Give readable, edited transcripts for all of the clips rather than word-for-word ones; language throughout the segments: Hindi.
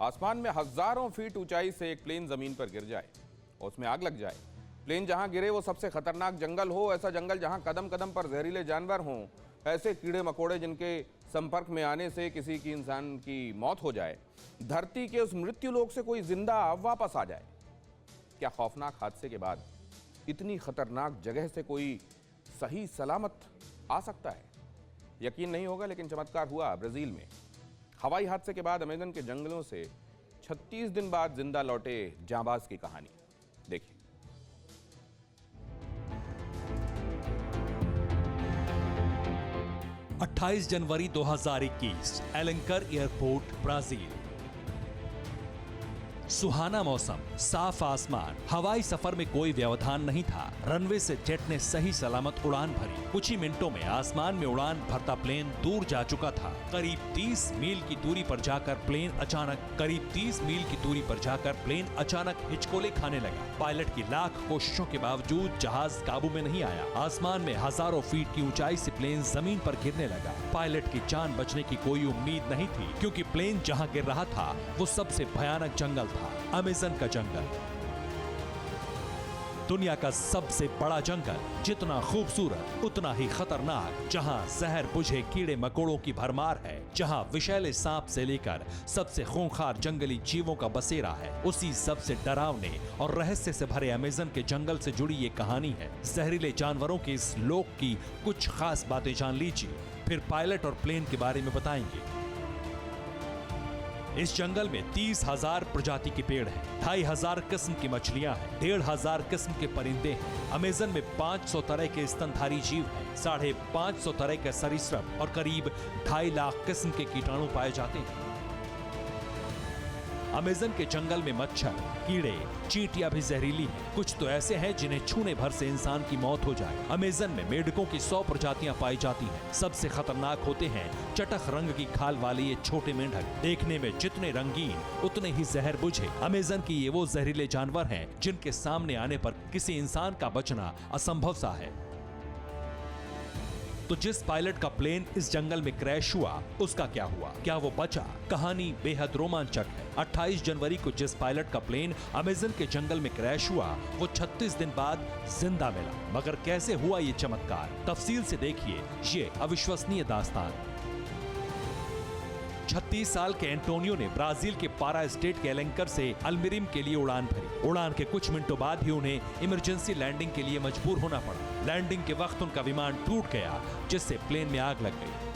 आसमान में हजारों फीट ऊंचाई से एक प्लेन जमीन पर गिर जाए और उसमें आग लग जाए। प्लेन जहां गिरे वो सबसे खतरनाक जंगल हो, ऐसा जंगल जहां कदम कदम पर जहरीले जानवर हों, ऐसे कीड़े मकोड़े जिनके संपर्क में आने से किसी की इंसान की मौत हो जाए, धरती के उस मृत्यु लोक से कोई जिंदा वापस आ जाए। क्या खौफनाक हादसे के बाद इतनी खतरनाक जगह से कोई सही सलामत आ सकता है? यकीन नहीं होगा, लेकिन चमत्कार हुआ ब्राजील में। हवाई हादसे के बाद अमेज़न के जंगलों से 36 दिन बाद जिंदा लौटे जांबाज की कहानी देखिए। अट्ठाईस जनवरी 2021, एलेंकर एयरपोर्ट, ब्राजील। सुहाना मौसम, साफ आसमान, हवाई सफर में कोई व्यवधान नहीं था। रनवे से जेट ने सही सलामत उड़ान भरी। कुछ ही मिनटों में आसमान में उड़ान भरता प्लेन दूर जा चुका था। करीब 30 मील की दूरी पर जाकर प्लेन अचानक हिचकोले खाने लगा। पायलट की लाख कोशिशों के बावजूद जहाज काबू में नहीं आया। आसमान में हजारों फीट की ऊंचाई से प्लेन जमीन पर गिरने लगा। पायलट की जान बचने की कोई उम्मीद नहीं थी, क्योंकि प्लेन जहां गिर रहा था वो सबसे भयानक जंगल था, अमेज़न का जंगल। दुनिया का सबसे बड़ा जंगल, जितना खूबसूरत उतना ही खतरनाक, जहां जहर बुझे कीड़े मकोड़ों की भरमार है, जहां विषैले सांप से लेकर सबसे खूंखार जंगली जीवों का बसेरा है, उसी सबसे डरावने और रहस्य से भरे अमेज़न के जंगल से जुड़ी ये कहानी है। जहरीले जानवरों के इस लोक की कुछ खास बातें जान लीजिए, फिर पायलट और प्लेन के बारे में बताएंगे। इस जंगल में 30,000 प्रजाति के पेड़ हैं, 2,500 किस्म की मछलियां हैं, 1,500 किस्म के परिंदे हैं। अमेज़न में 500 तरह के स्तनधारी जीव हैं, 550 तरह के सरीसृप और करीब 2.5 लाख किस्म के कीटाणु पाए जाते हैं। अमेज़न के जंगल में मच्छर, कीड़े, चींटियां भी जहरीली हैं। कुछ तो ऐसे हैं जिन्हें छूने भर से इंसान की मौत हो जाए। अमेज़न में मेंढकों की 100 प्रजातियां पाई जाती हैं। सबसे खतरनाक होते हैं चटख रंग की खाल वाले ये छोटे मेंढक। देखने में जितने रंगीन उतने ही जहर बुझे। अमेज़न के ये वो जहरीले जानवर हैं जिनके सामने आने पर किसी इंसान का बचना असंभव सा है। तो जिस पायलट का प्लेन इस जंगल में क्रैश हुआ, उसका क्या हुआ? क्या वो बचा? कहानी बेहद रोमांचक है। 28 जनवरी को जिस पायलट का प्लेन अमेज़न के जंगल में क्रैश हुआ, वो 36 दिन बाद जिंदा मिला। मगर कैसे हुआ ये चमत्कार? तफसील से देखिए ये अविश्वसनीय दास्तान। 36 साल के एंटोनियो ने ब्राजील के पारा स्टेट के एलेंकर से अल्मेरिम के लिए उड़ान भरी। उड़ान के कुछ मिनटों बाद ही उन्हें इमरजेंसी लैंडिंग के लिए मजबूर होना पड़ा। लैंडिंग के वक्त उनका विमान टूट गया, जिससे प्लेन में आग लग गई।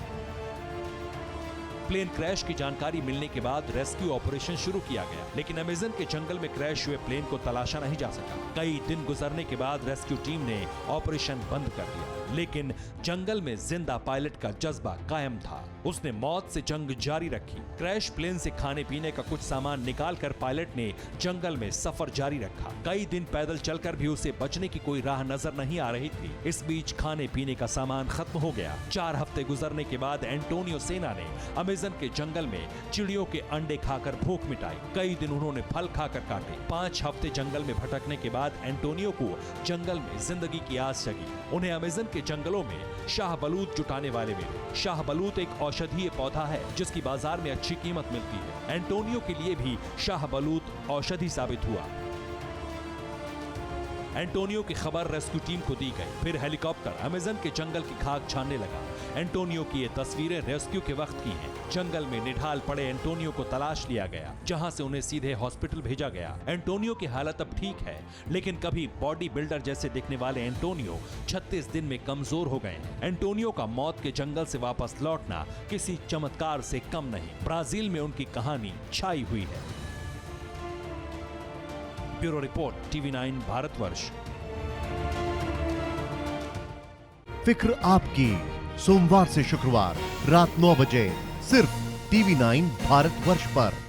प्लेन क्रैश की जानकारी मिलने के बाद रेस्क्यू ऑपरेशन शुरू किया गया, लेकिन अमेज़न के जंगल में क्रैश हुए प्लेन को तलाशा नहीं जा सका। कई दिन गुजरने के बाद रेस्क्यू टीम ने ऑपरेशन बंद कर दिया, लेकिन जंगल में जिंदा पायलट का जज्बा कायम था। उसने मौत से जंग जारी रखी। क्रैश प्लेन से खाने पीने का कुछ सामान निकालकर पायलट ने जंगल में सफर जारी रखा। कई दिन पैदल चलकर भी उसे बचने की कोई राह नजर नहीं आ रही थी। इस बीच खाने पीने का सामान खत्म हो गया। 4 हफ्ते गुजरने के बाद एंटोनियो सेना ने अमेज़न के जंगल में चिड़ियों के अंडे खाकर भूख मिटाई। कई दिन उन्होंने फल खाकर काटे। 5 हफ्ते जंगल में भटकने के बाद एंटोनियो को जंगल में जिंदगी की आस जगी। उन्हें अमेज़न के जंगलों में शाहबलूत जुटाने वाले मिले। शाहबलूत एक औषधीय पौधा है जिसकी बाजार में अच्छी कीमत मिलती है। एंटोनियो के लिए भी शाहबलूत औषधि साबित हुआ। एंटोनियो की खबर रेस्क्यू टीम को दी गई। फिर हेलीकॉप्टर अमेज़न के जंगल की खाक छानने लगा। एंटोनियो की ये तस्वीरें रेस्क्यू के वक्त की हैं। जंगल में निढाल पड़े एंटोनियो को तलाश लिया गया, जहां से उन्हें सीधे हॉस्पिटल भेजा गया। एंटोनियो की हालत अब ठीक है, लेकिन कभी बॉडी बिल्डर जैसे दिखने वाले एंटोनियो 36 दिन में कमजोर हो गए। एंटोनियो का मौत के जंगल से वापस लौटना किसी चमत्कार से कम नहीं। ब्राजील में उनकी कहानी छाई हुई है। Bureau report, TV9 Bharatvarsh. फिक्र आपकी, सोमवार से शुक्रवार रात 9 बजे सिर्फ TV9 भारतवर्ष पर।